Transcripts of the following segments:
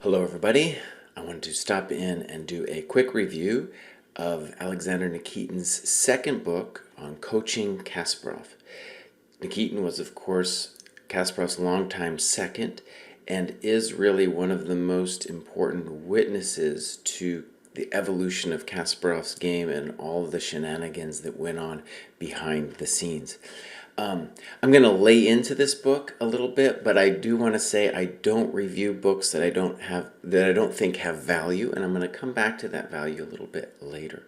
Hello everybody. I wanted to stop in and do a quick review of Alexander Nikitin's second book on coaching Kasparov. Nikitin was, of course, Kasparov's longtime second and is really one of the most important witnesses to the evolution of Kasparov's game and all of the shenanigans that went on behind the scenes. I'm going to lay into this book a little bit, but I do want to say I don't review books that I don't think have value, and I'm going to come back to that value a little bit later.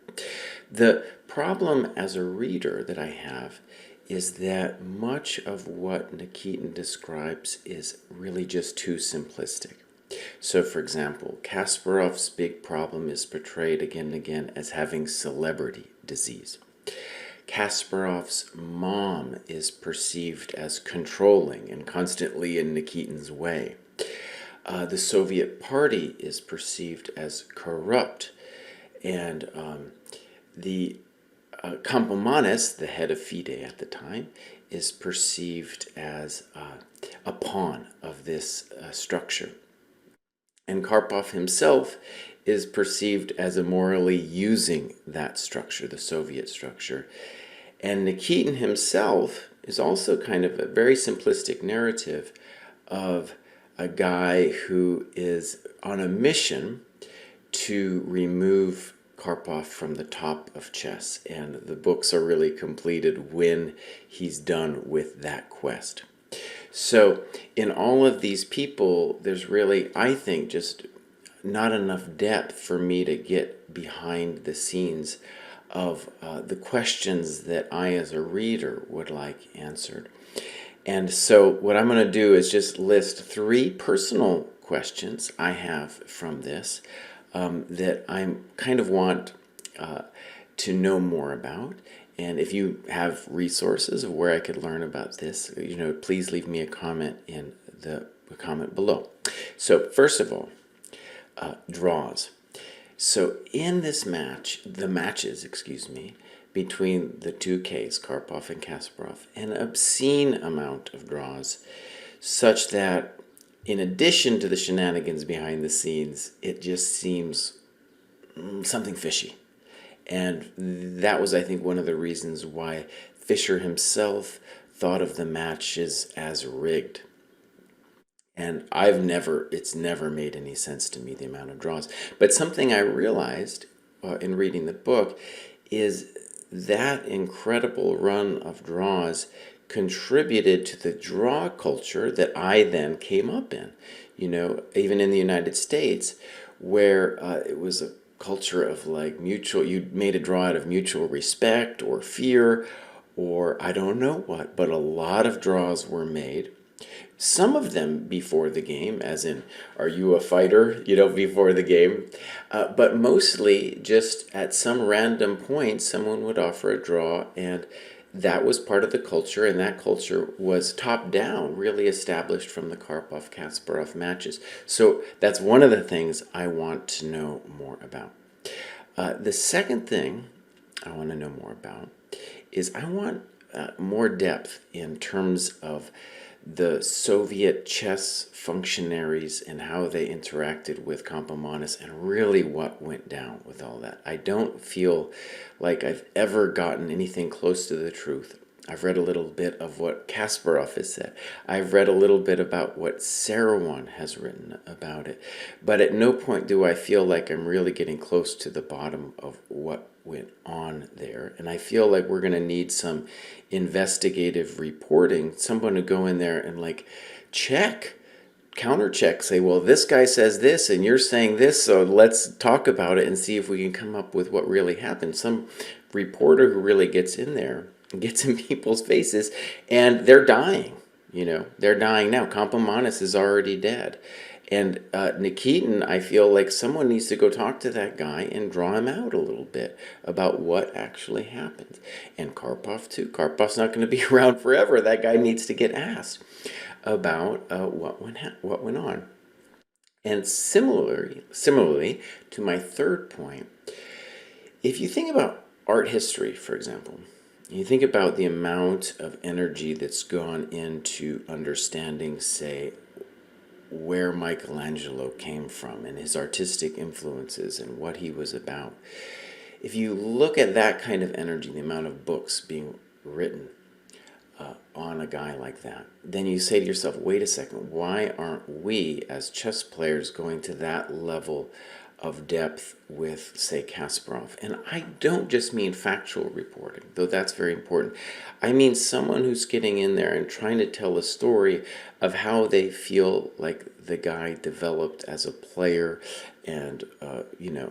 The problem as a reader that I have is that much of what Nikitin describes is really just too simplistic. So, for example, Kasparov's big problem is portrayed again and again as having celebrity disease. Kasparov's mom is perceived as controlling and constantly in Nikitin's way. The Soviet Party is perceived as corrupt, and the Kampomanis, the head of FIDE at the time, is perceived as a pawn of this structure. And Karpov himself is perceived as immorally using that structure, the Soviet structure. And Nikitin himself is also kind of a very simplistic narrative of a guy who is on a mission to remove Karpov from the top of chess. And the books are really completed when he's done with that quest. So in all of these people, there's really, I think, just not enough depth for me to get behind the scenes of the questions that I as a reader would like answered. And so what I'm going to do is just list 3 personal questions I have from this that I kind of want to know more about. And if you have resources of where I could learn about this, please leave me a comment in the comment below. So first of all, draws. So in this match, between the two Ks, Karpov and Kasparov, an obscene amount of draws, such that in addition to the shenanigans behind the scenes, it just seems something fishy. And that was, I think, one of the reasons why Fischer himself thought of the matches as rigged. And it's never made any sense to me, the amount of draws. But something I realized in reading the book is that incredible run of draws contributed to the draw culture that I then came up in. Even in the United States, where it was a culture of like you made a draw out of mutual respect or fear, or I don't know what, but a lot of draws were made. Some of them before the game, as in, are you a fighter, before the game? But mostly just at some random point, someone would offer a draw, and that was part of the culture, and that culture was top down, really established from the Karpov-Kasparov matches. So that's one of the things I want to know more about. The second thing I want to know more about is I want more depth in terms of the Soviet chess functionaries and how they interacted with Kampomanis and really what went down with all that. I don't feel like I've ever gotten anything close to the truth. I've read a little bit of what Kasparov has said. I've read a little bit about what Sarawan has written about it. But at no point do I feel like I'm really getting close to the bottom of what went on there. And I feel like we're going to need some investigative reporting, someone to go in there and counter check, say, well, this guy says this and you're saying this, so let's talk about it and see if we can come up with what really happened. Some reporter who really gets in there, gets in people's faces, and they're dying. They're dying now. Kampomanis is already dead. And Nikitin, I feel like someone needs to go talk to that guy and draw him out a little bit about what actually happened. And Karpov, too. Karpov's not going to be around forever. That guy needs to get asked about what went on. And similarly to my third point, if you think about art history, for example, you think about the amount of energy that's gone into understanding, say, where Michelangelo came from and his artistic influences and what he was about. If you look at that kind of energy, the amount of books being written on a guy like that, then you say to yourself, wait a second, why aren't we as chess players going to that level of depth with, say, Kasparov? And I don't just mean factual reporting, though that's very important. I mean someone who's getting in there and trying to tell a story of how they feel like the guy developed as a player and,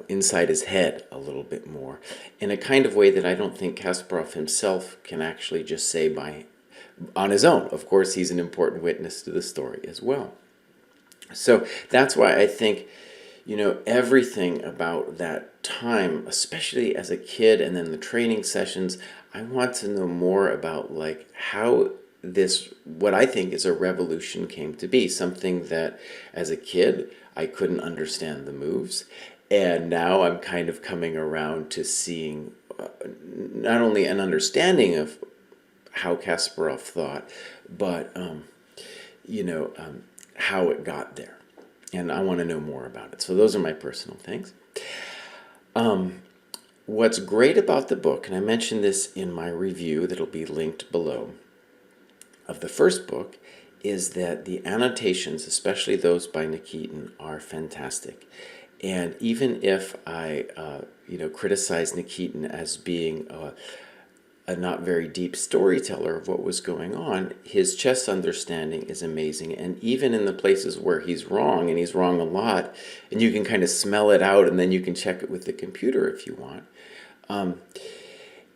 inside his head a little bit more in a kind of way that I don't think Kasparov himself can actually just say on his own. Of course, he's an important witness to the story as well. So that's why I think, everything about that time, especially as a kid and then the training sessions, I want to know more about like how this, what I think is a revolution, came to be. Something that as a kid, I couldn't understand the moves. And now I'm kind of coming around to seeing not only an understanding of how Kasparov thought, but how it got there. And I want to know more about it. So those are my personal things. What's great about the book, and I mentioned this in my review that'll be linked below, of the first book, is that the annotations, especially those by Nikitin, are fantastic. And even if I, criticize Nikitin as being a not very deep storyteller of what was going on, his chess understanding is amazing. And even in the places where he's wrong, and he's wrong a lot, and you can kind of smell it out, and then you can check it with the computer if you want,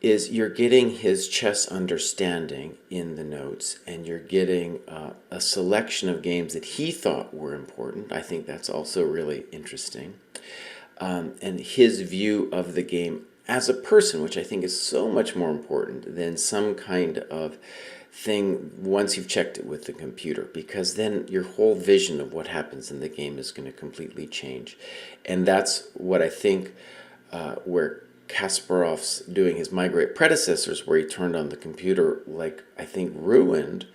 is you're getting his chess understanding in the notes, and you're getting a selection of games that he thought were important. I think that's also really interesting. And his view of the game as a person, which I think is so much more important than some kind of thing once you've checked it with the computer, because then your whole vision of what happens in the game is going to completely change. And that's what I think where Kasparov's doing his My Great Predecessors, where he turned on the computer, like, I think ruined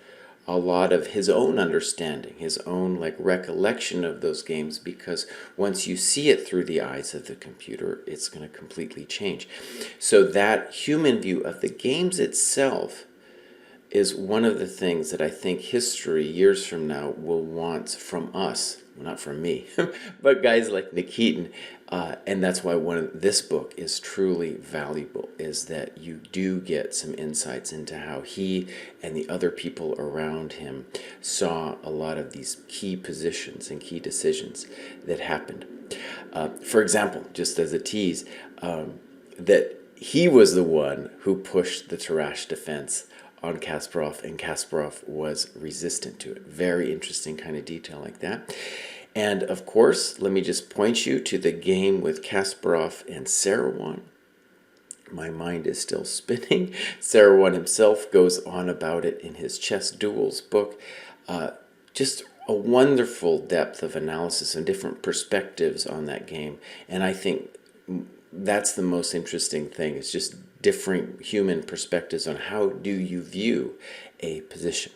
a lot of his own understanding, his own like recollection of those games, because once you see it through the eyes of the computer, it's going to completely change. So that human view of the games itself is one of the things that I think history years from now will want from us. Well, not from me, but guys like Nikitin. And that's why this book is truly valuable, is that you do get some insights into how he and the other people around him saw a lot of these key positions and key decisions that happened. For example, just as a tease, that he was the one who pushed the Tarrasch defense on Kasparov, and Kasparov was resistant to it. Very interesting kind of detail like that. And of course, let me just point you to the game with Kasparov and Serouan. My mind is still spinning. Serouan himself goes on about it in his Chess Duels book. Just a wonderful depth of analysis and different perspectives on that game. And I think that's the most interesting thing. It's just different human perspectives on how do you view a position.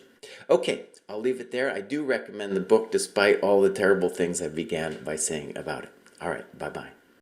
Okay, I'll leave it there. I do recommend the book despite all the terrible things I began by saying about it. All right, bye-bye.